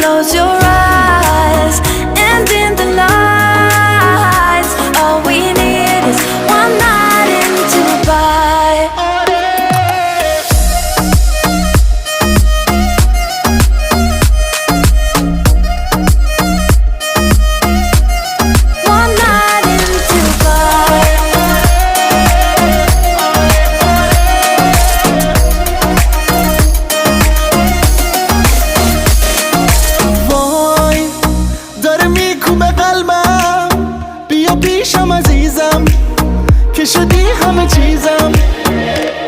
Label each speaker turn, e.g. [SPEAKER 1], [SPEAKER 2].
[SPEAKER 1] Close your eyes and dim the lights. All we need is one night in Dubai. One night in Dubai.
[SPEAKER 2] وای داره میکوبه قلبم، بیا پیشم عزیزم که شدی همه چیزم.